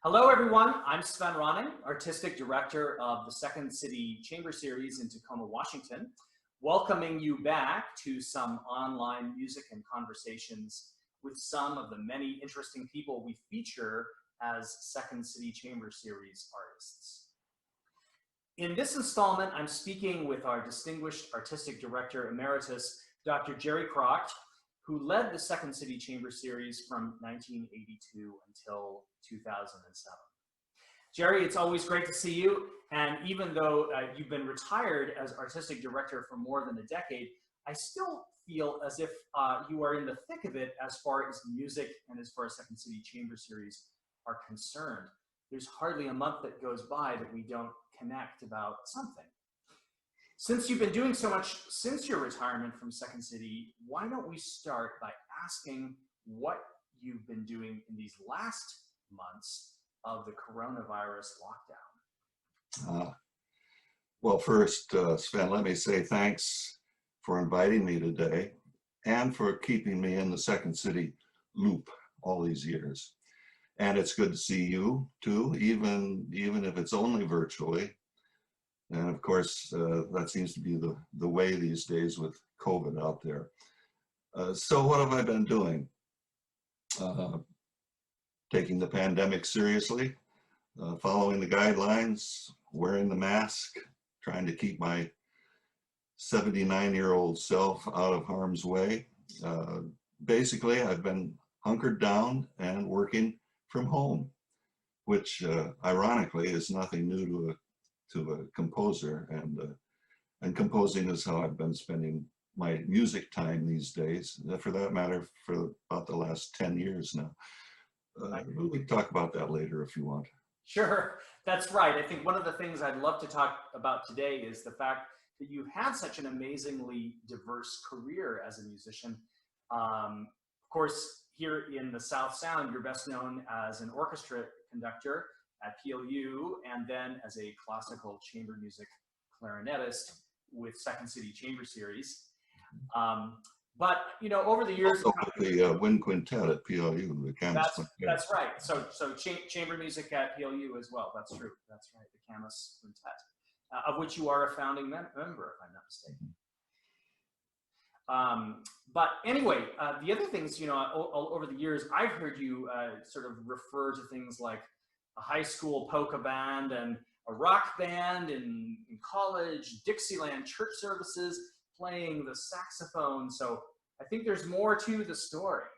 Hello, everyone. I'm Svend Rønning, Artistic Director of the Second City Chamber Series in Tacoma, Washington, welcoming you back to some online music and conversations with some of the many interesting people we feature as Second City Chamber Series artists. In this installment, I'm speaking with our distinguished Artistic Director Emeritus, Dr. Jerry Kracht, who led the Second City Chamber Series from 1982 until 2007. Jerry, it's always great to see you. And even though you've been retired as Artistic Director for more than a decade, I still feel as if you are in the thick of it as far as music and as far as Second City Chamber Series are concerned. There's hardly a month that goes by that we don't connect about something. Since you've been doing so much since your retirement from Second City, why don't we start by asking what you've been doing in these last months of the coronavirus lockdown? Well, first, Sven, let me say thanks for inviting me today and for keeping me in the Second City loop all these years. And it's good to see you too, even if it's only virtually. And of course, that seems to be the way these days with COVID out there. So what have I been doing? Taking the pandemic seriously, following the guidelines, wearing the mask, trying to keep my 79-year-old self out of harm's way. Basically, I've been hunkered down and working from home, which ironically is nothing new to a composer, and composing is how I've been spending my music time these days, for that matter, for about the last 10 years now. We can talk about that later if you want. Sure, that's right. I think one of the things I'd love to talk about today is the fact that you've had such an amazingly diverse career as a musician. Of course, here in the South Sound, you're best known as an orchestra conductor at PLU, and then as a classical chamber music clarinetist with Second City Chamber Series. But you know, over the years, also with the wind quintet at PLU, the Camas quintet. That's right. So chamber music at PLU as well. That's true. That's right. The Camas quintet, of which you are a founding member, if I'm not mistaken. But anyway, the other things, you know, all over the years, I've heard you sort of refer to things like a high school polka band and a rock band in college, Dixieland church services, playing the saxophone. So I think there's more to the story.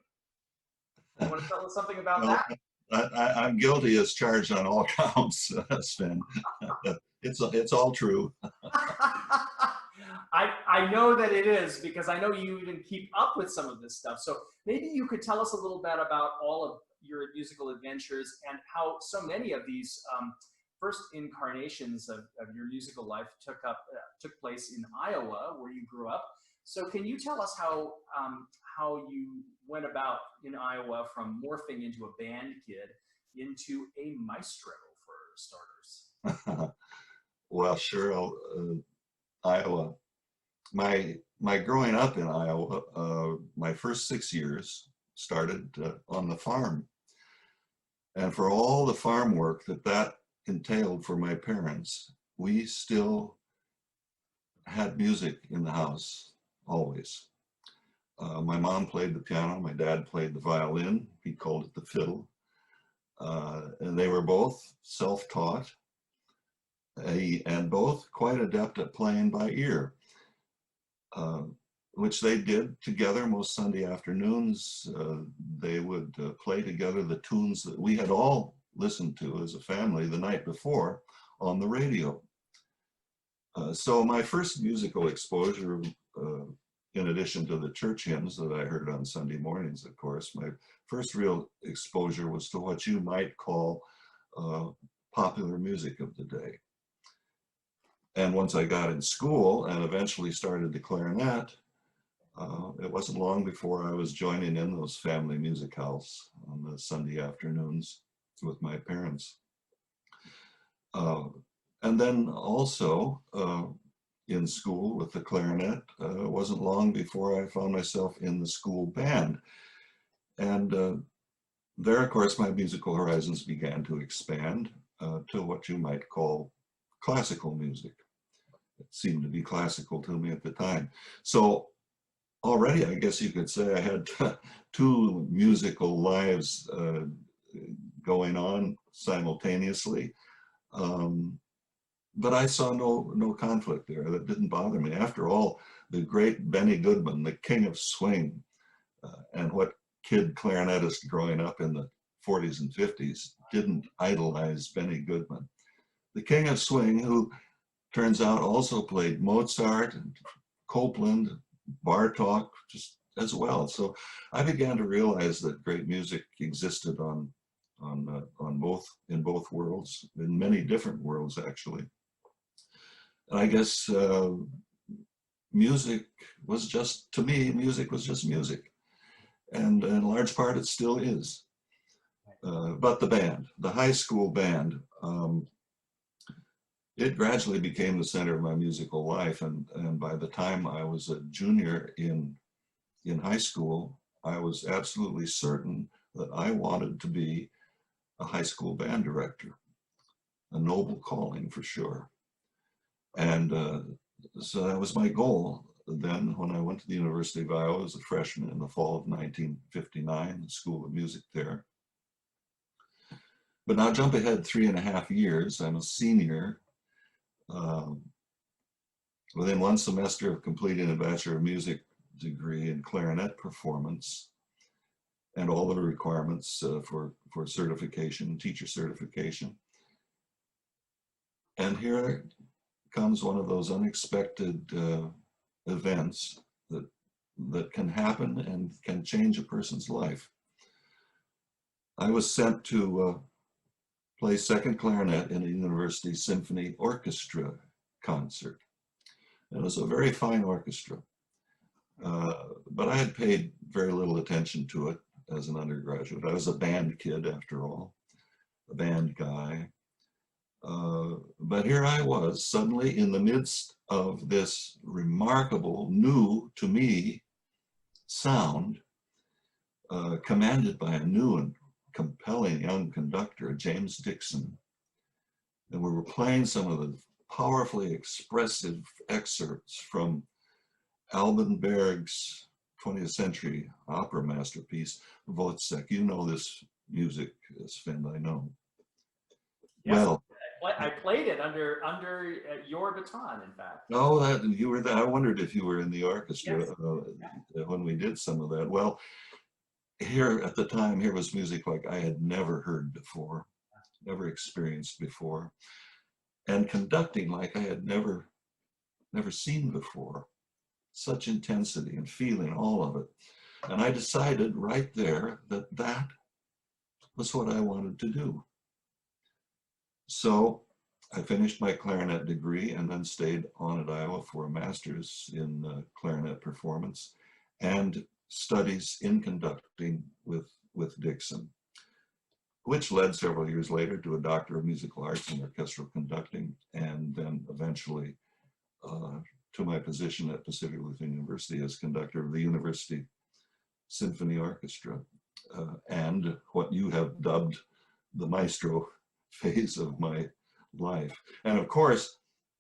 You want to tell us something about that? I'm guilty as charged on all counts, Sven. It's all true. I know that it is, because I know you even keep up with some of this stuff. So maybe you could tell us a little bit about all of your musical adventures and how so many of these first incarnations of your musical life took place in Iowa, where you grew up. So can you tell us how you went about in Iowa from morphing into a band kid into a maestro, for starters? Well, sure. Iowa. My growing up in Iowa, my first 6 years started on the farm. And for all the farm work that entailed for my parents, we still had music in the house, always. My mom played the piano, my dad played the violin, he called it the fiddle. And they were both self-taught, and both quite adept at playing by ear, which they did together most Sunday afternoons. They would play together the tunes that we had all listened to as a family the night before on the radio. So my first musical exposure, in addition to the church hymns that I heard on Sunday mornings, of course, my first real exposure was to what you might call popular music of the day. And once I got in school and eventually started the clarinet, it wasn't long before I was joining in those family musicals on the Sunday afternoons with my parents. And then also in school with the clarinet, it wasn't long before I found myself in the school band. And there, of course, my musical horizons began to expand to what you might call classical music. It seemed to be classical to me at the time. So already, I guess you could say I had two musical lives going on simultaneously. But I saw no conflict there. That didn't bother me. After all, the great Benny Goodman, the king of swing, and what kid clarinetist growing up in the 40s and 50s didn't idolize Benny Goodman? The king of swing, who turns out also played Mozart and Copland, Bartók, just as well. So I began to realize that great music existed in both worlds, in many different worlds actually. And I guess music was just, to me, music was just music, and in large part it still is. But the band, the high school band, it gradually became the center of my musical life, and by the time I was a junior in high school, I was absolutely certain that I wanted to be a high school band director, a noble calling for sure. And so that was my goal. Then when I went to the University of Iowa as a freshman in the fall of 1959, the School of Music there. But now jump ahead 3.5 years, I'm a senior. Within one semester of completing a Bachelor of Music degree in clarinet performance and all the requirements for certification, teacher certification. And here comes one of those unexpected events that can happen and can change a person's life. I was sent to play second clarinet in a university symphony orchestra concert. It was a very fine orchestra, but I had paid very little attention to it as an undergraduate. I was a band kid after all, a band guy. But here I was suddenly in the midst of this remarkable, new to me sound, commanded by a new and compelling young conductor, James Dixon. And we were playing some of the powerfully expressive excerpts from Alban Berg's 20th century opera masterpiece, Wozzeck. You know this music, Svend, I know. Yes, Well, I played it under your baton, in fact. oh, that you were there. I wondered if you were in the orchestra Yes. when we did some of that. Well, here at the time, here was music like I had never heard before, never experienced before, and conducting like I had never seen before. Such intensity and feeling, all of it. And I decided right there that that was what I wanted to do. So I finished my clarinet degree and then stayed on at Iowa for a master's in clarinet performance and studies in conducting with Dixon, which led several years later to a Doctor of Musical Arts in Orchestral Conducting, and then eventually to my position at Pacific Lutheran University as conductor of the University Symphony Orchestra, and what you have dubbed the maestro phase of my life. And of course,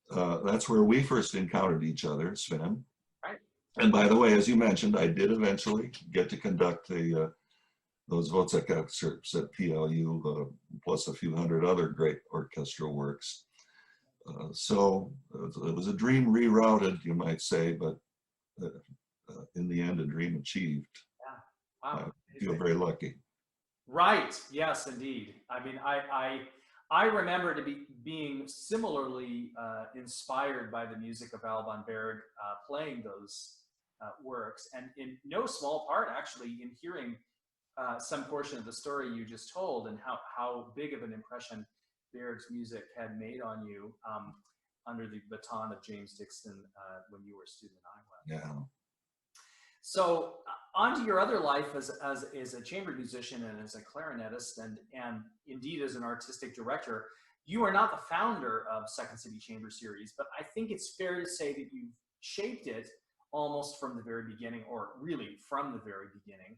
that's where we first encountered each other, Svend. Right. And by the way, as you mentioned, I did eventually get to conduct those Wozzeck excerpts at PLU, plus a few hundred other great orchestral works. So it was a dream rerouted, you might say, but in the end, a dream achieved. Yeah. Wow. I feel very lucky. Right. Yes, indeed. I mean, I remember being similarly inspired by the music of Alban Berg playing those works, and in no small part, actually, in hearing some portion of the story you just told, and how big of an impression Berg's music had made on you under the baton of James Dixon when you were a student in Iowa. Yeah. So on to your other life as a chamber musician and as a clarinetist, and indeed as an artistic director. You are not the founder of Second City Chamber Series, but I think it's fair to say that you've shaped it almost from the very beginning, or really from the very beginning.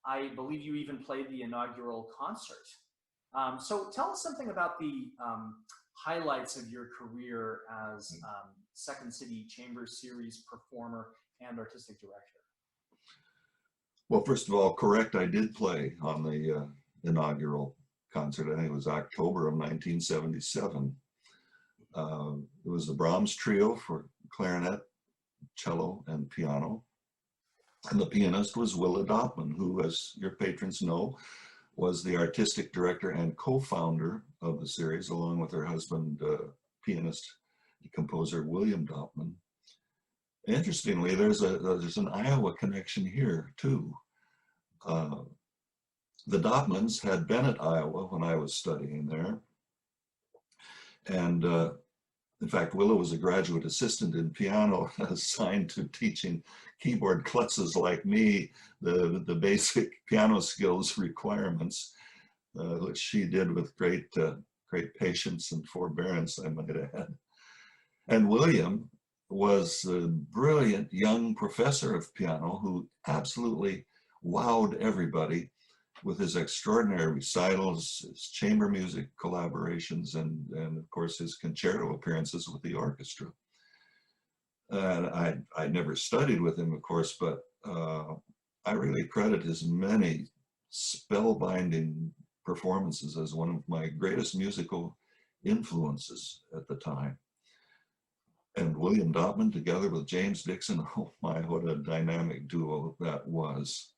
I believe you even played the inaugural concert. So tell us something about the highlights of your career as Second City Chamber Series performer and artistic director. Well, first of all, correct, I did play on the inaugural concert. I think it was October of 1977. It was the Brahms Trio for clarinet, cello, and piano. And the pianist was Willa Dotman, who, as your patrons know, was the artistic director and co-founder of the series, along with her husband, pianist and composer William Dotman. Interestingly, there's an Iowa connection here too. The Dotmans had been at Iowa when I was studying there, and in fact, Willa was a graduate assistant in piano, assigned to teaching keyboard klutzes like me the basic piano skills requirements, which she did with great patience and forbearance, I might add. And William was a brilliant young professor of piano who absolutely wowed everybody with his extraordinary recitals, his chamber music collaborations, and of course his concerto appearances with the orchestra. And I never studied with him, of course, but I really credit his many spellbinding performances as one of my greatest musical influences at the time. And William Dotman, together with James Dixon, oh my, what a dynamic duo that was.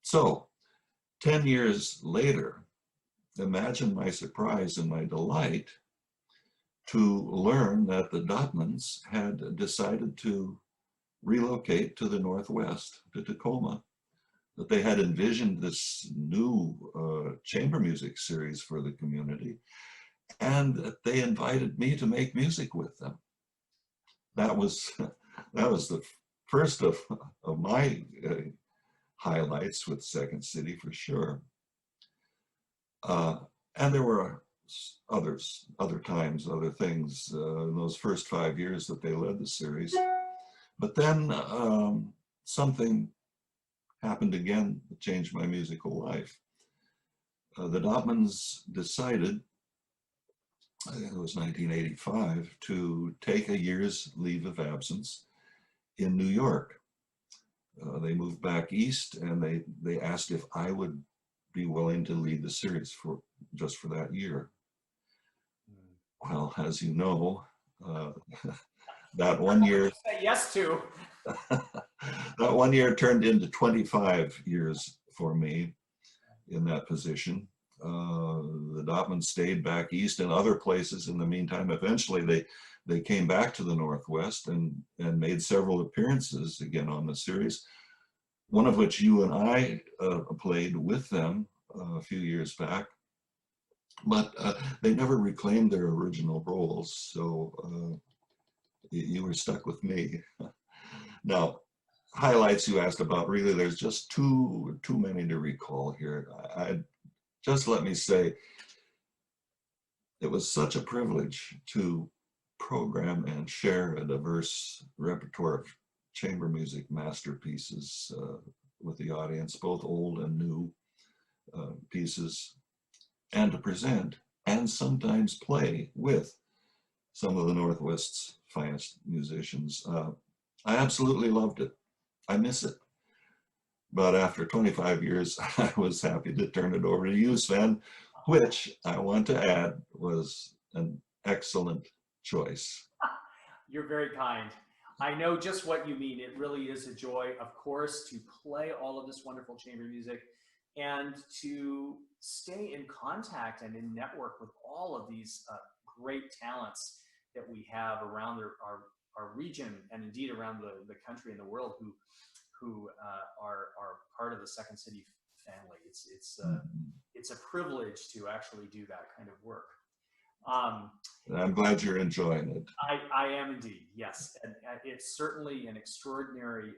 So 10 years later, imagine my surprise and my delight to learn that the Dotmans had decided to relocate to the Northwest, to Tacoma, that they had envisioned this new chamber music series for the community, and that they invited me to make music with them. That was the first of my highlights with Second City, for sure. And there were other times, other things in those first 5 years that they led the series. But then something happened again that changed my musical life. The Dotmans decided, I think it was 1985, to take a year's leave of absence in New York. They moved back east, and they asked if I would be willing to lead the series just for that year. Well, as you know, that 1 year say yes to. that 1 year turned into 25 years for me in that position. The Dotmans stayed back east and other places in the meantime. Eventually, they came back to the Northwest and made several appearances again on the series, one of which you and I played with them a few years back. But they never reclaimed their original roles, so you were stuck with me. Now, highlights you asked about, really, there's just too many to recall here. Just let me say, it was such a privilege to program and share a diverse repertoire of chamber music masterpieces with the audience, both old and new pieces, and to present and sometimes play with some of the Northwest's finest musicians. I absolutely loved it. I miss it. But after 25 years, I was happy to turn it over to you, Svend, which I want to add was an excellent choice. You're very kind. I know just what you mean. It really is a joy, of course, to play all of this wonderful chamber music and to stay in contact and in network with all of these great talents that we have around our region and indeed around the country and the world who are part of the Second City family. It's a privilege to actually do that kind of work. I'm glad you're enjoying it. I am indeed, yes. And it's certainly an extraordinary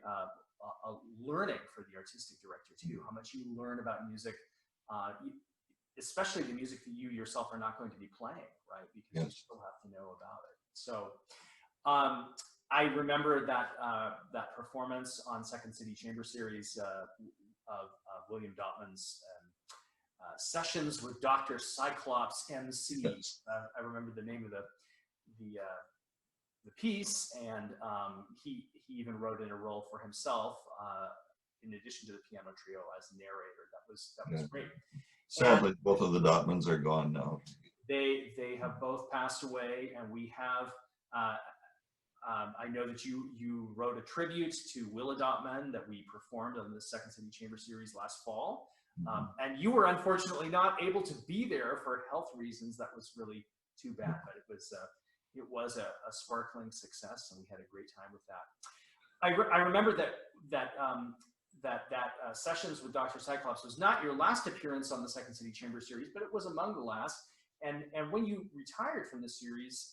learning for the artistic director too, how much you learn about music, especially the music that you yourself are not going to be playing, right? Because yes. You still have to know about it. So I remember that that performance on Second City Chamber Series of William Dotman's Sessions with Dr. Cyclops MC. Yes. I remember the name of the piece, and he even wrote in a role for himself in addition to the piano trio as narrator. That was great. Sadly, both of the Dotmans are gone now. They have both passed away, and we have. I know that you wrote a tribute to Willa Dotman that we performed on the Second City Chamber Series last fall, and you were unfortunately not able to be there for health reasons. That was really too bad, but it was a sparkling success, and we had a great time with that. I remember that Sessions with Dr. Cyclops was not your last appearance on the Second City Chamber Series, but it was among the last. And when you retired from the series,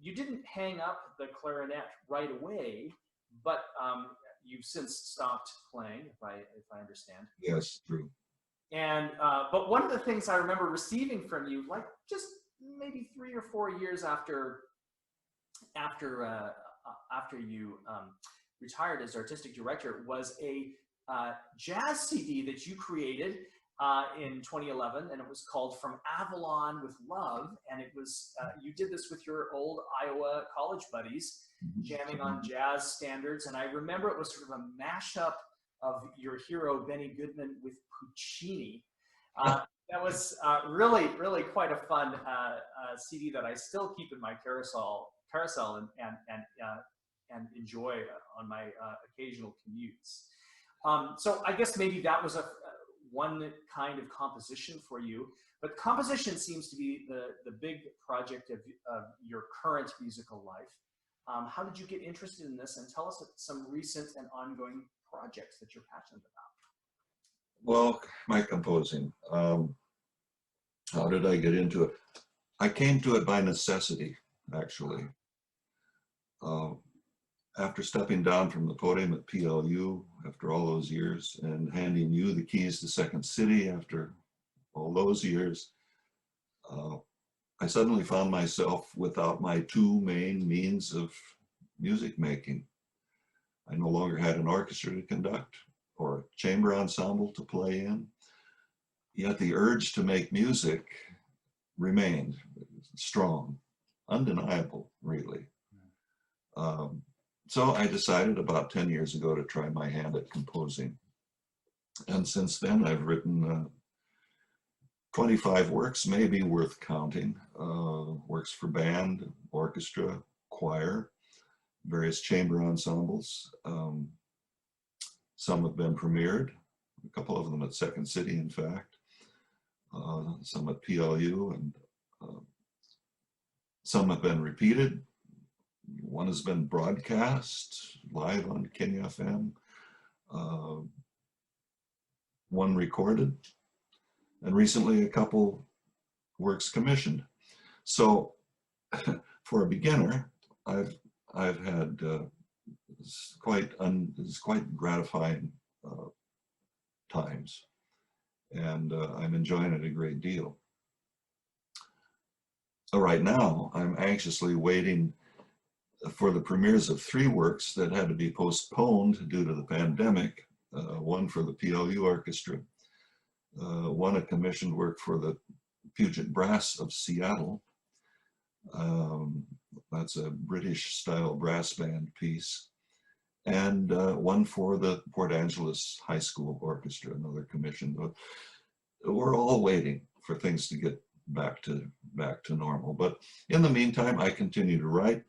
you didn't hang up the clarinet right away, but you've since stopped playing, if I understand. Yes, true. And but one of the things I remember receiving from you, like just maybe 3 or 4 years after you retired as artistic director, was a jazz CD that you created in 2011, and it was called From Avalon with Love, and it was you did this with your old Iowa college buddies, jamming on jazz standards, and I remember it was sort of a mashup of your hero Benny Goodman with Puccini. That was really quite a fun CD that I still keep in my carousel and enjoy on my occasional commutes. So I guess maybe that was one kind of composition for you, but composition seems to be the big project of your current musical life. How did you get interested in this, and tell us some recent and ongoing projects that you're passionate about? Well, my composing. How did I get into it? I came to it by necessity, actually. After stepping down from the podium at PLU after all those years and handing you the keys to Second City after all those years, I suddenly found myself without my two main means of music making. I no longer had an orchestra to conduct or a chamber ensemble to play in, yet the urge to make music remained strong, undeniable, really. So I decided about 10 years ago to try my hand at composing. And since then, I've written 25 works, maybe worth counting, works for band, orchestra, choir, various chamber ensembles. Some have been premiered, a couple of them at Second City, in fact, some at PLU, and some have been repeated. One has been broadcast live on King FM, one recorded, and recently a couple works commissioned. So for a beginner, I've had quite gratifying times, and I'm enjoying it a great deal. So right now, I'm anxiously waiting for the premieres of 3 works that had to be postponed due to the pandemic. One for the PLU Orchestra, one a commissioned work for the Puget Brass of Seattle. That's a British style brass band piece. And one for the Port Angeles High School Orchestra, another commission. We're all waiting for things to get back to normal. But in the meantime, I continue to write.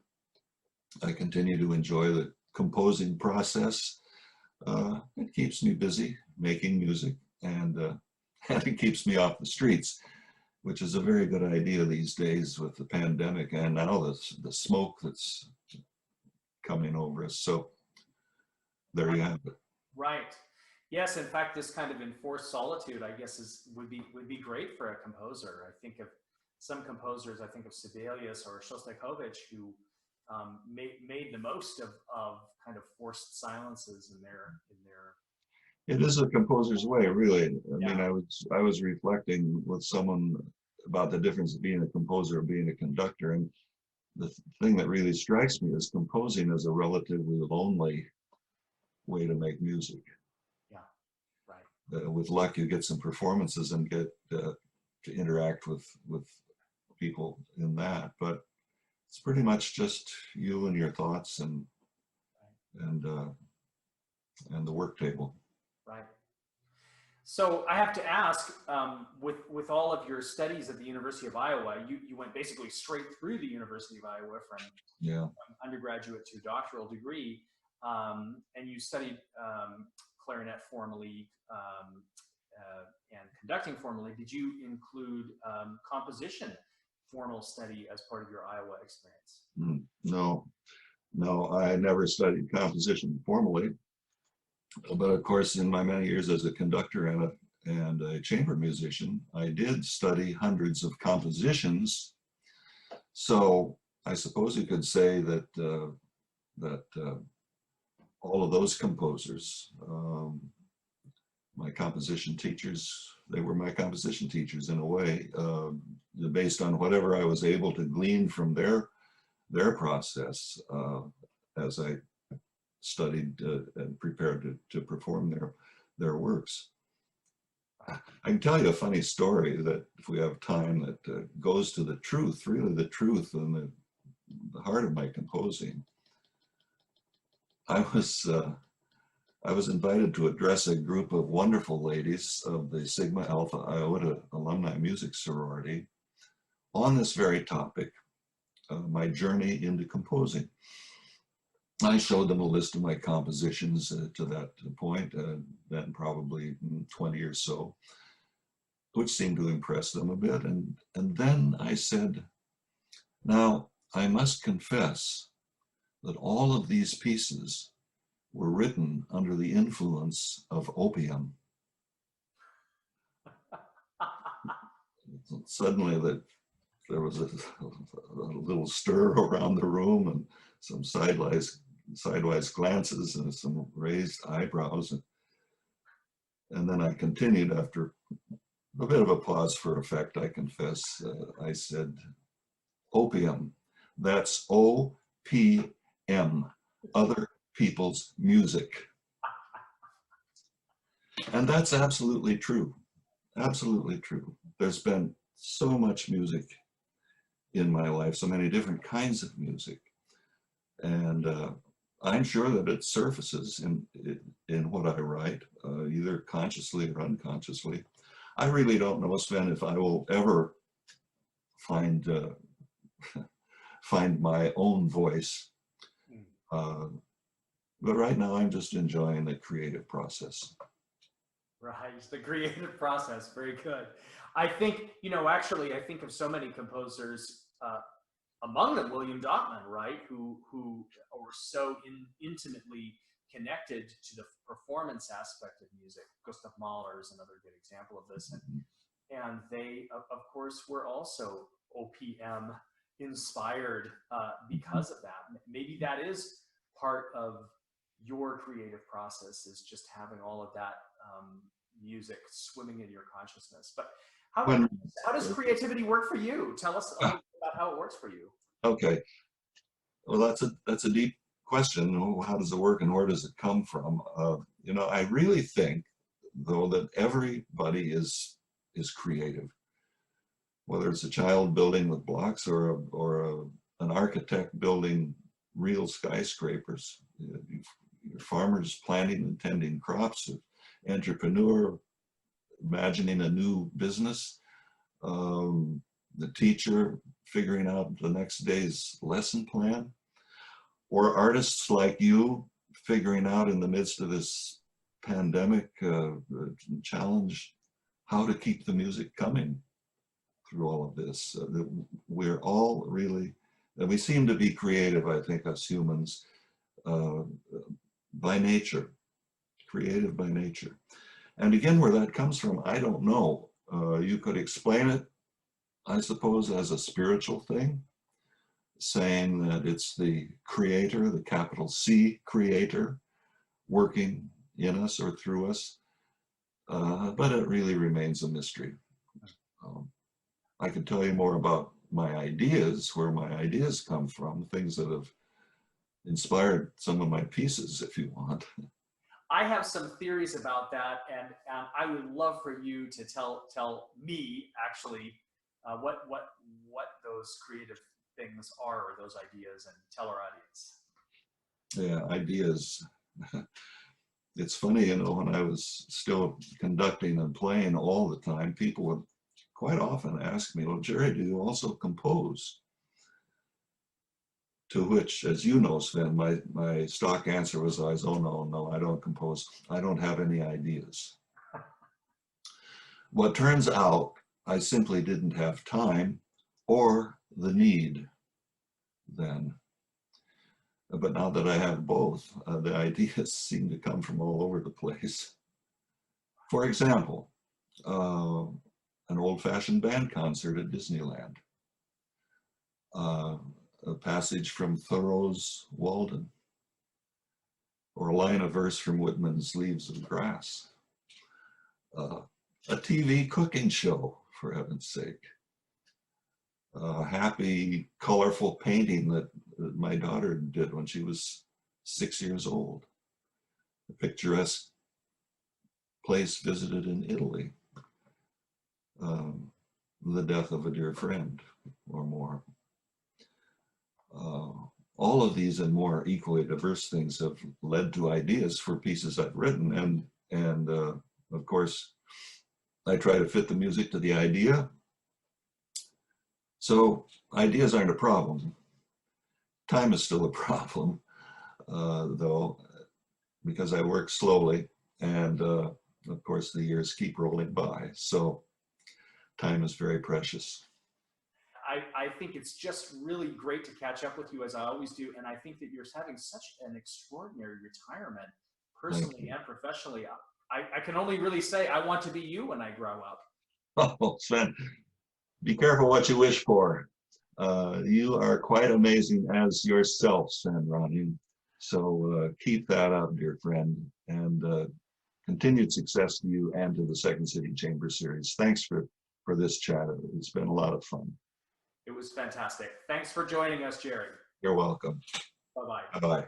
I continue to enjoy the composing process. It keeps me busy making music, and it keeps me off the streets, which is a very good idea these days with the pandemic and now the smoke that's coming over us. So there you have it. Right. Yes. In fact, this kind of enforced solitude, I guess, would be great for a composer. I think of some composers. I think of Sibelius or Shostakovich, who made the most of kind of forced silences in their. It is a composer's way, really. I Yeah. mean, I was reflecting with someone about the difference of being a composer and being a conductor, and the thing that really strikes me is composing is a relatively lonely way to make music. Yeah, right. With luck, you get some performances and get to interact with people in that, but it's pretty much just you and your thoughts and the work table. Right. So I have to ask, with all of your studies at the University of Iowa, you went basically straight through the University of Iowa from undergraduate to doctoral degree, and you studied clarinet formally and conducting formally. Did you include composition formal study as part of your Iowa experience? No, I never studied composition formally. But of course, in my many years as a conductor and a chamber musician, I did study hundreds of compositions. So I suppose you could say that all of those composers, my composition teachers, they were my composition teachers in a way, based on whatever I was able to glean from their process as I studied and prepared to perform their works. I can tell you a funny story that, if we have time, that goes to the truth, really the truth and the heart of my composing. I was invited to address a group of wonderful ladies of the Sigma Alpha Iota Alumni Music Sorority on this very topic, my journey into composing. I showed them a list of my compositions to that point, then probably 20 or so, which seemed to impress them a bit. And then I said, now I must confess that all of these pieces were written under the influence of opium. Suddenly there was a little stir around the room and some sidewise glances and some raised eyebrows. And then I continued after a bit of a pause for effect, I confess. I said, opium, that's O-P-M, other people's music. And that's absolutely true, absolutely true. There's been so much music in my life, so many different kinds of music. And I'm sure that it surfaces in what I write, either consciously or unconsciously. I really don't know, Sven, if I will ever find my own voice. But right now, I'm just enjoying the creative process. Right, the creative process, very good. I think, actually, I think of so many composers, among them William Dotman, right, who are so intimately connected to the performance aspect of music. Gustav Mahler is another good example of this. And they, of course, were also OPM inspired because of that. Maybe that is part of your creative process, is just having all of that music swimming in your consciousness. But how does creativity work for you? Tell us a little bit about how it works for you. Okay, well, that's a deep question. How does it work and where does it come from? I really think, though, that everybody is creative, whether it's a child building with blocks or an architect building real skyscrapers, your farmers planting and tending crops, entrepreneur imagining a new business, the teacher figuring out the next day's lesson plan, or artists like you figuring out in the midst of this pandemic challenge how to keep the music coming through all of this. We're all really, we seem to be creative, I think, us humans, by nature, creative by nature. And again, where that comes from, I don't know. You could explain it, I suppose, as a spiritual thing, saying that it's the creator, the capital C creator, working in us or through us. But it really remains a mystery. I could tell you more about my ideas, where my ideas come from, things that have inspired some of my pieces, if you want. I have some theories about that, and I would love for you to tell me actually what those creative things are, or those ideas, and tell our audience. Yeah, ideas. It's funny, you know, when I was still conducting and playing all the time, people would quite often ask me, well, Jerry, do you also compose? To which, as you know, Sven, my stock answer was always, oh, no, I don't compose. I don't have any ideas. Well, it turns out I simply didn't have time or the need then. But now that I have both, the ideas seem to come from all over the place. For example, an old-fashioned band concert at Disneyland. A passage from Thoreau's Walden, or a line of verse from Whitman's Leaves of Grass. A TV cooking show, for heaven's sake. A happy, colorful painting that my daughter did when she was 6 years old. A picturesque place visited in Italy. The death of a dear friend, or more. All of these and more equally diverse things have led to ideas for pieces I've written, and of course, I try to fit the music to the idea. So ideas aren't a problem. Time is still a problem, though, because I work slowly, and of course the years keep rolling by. So time is very precious. I think it's just really great to catch up with you, as I always do, and I think that you're having such an extraordinary retirement, personally and professionally. I can only really say I want to be you when I grow up. Oh, Sven, be careful what you wish for. You are quite amazing as yourself, Sven Rønning. So keep that up, dear friend, and continued success to you and to the Second City Chamber Series. Thanks for this chat. It's been a lot of fun. It was fantastic. Thanks for joining us, Jerry. You're welcome. Bye-bye. Bye-bye.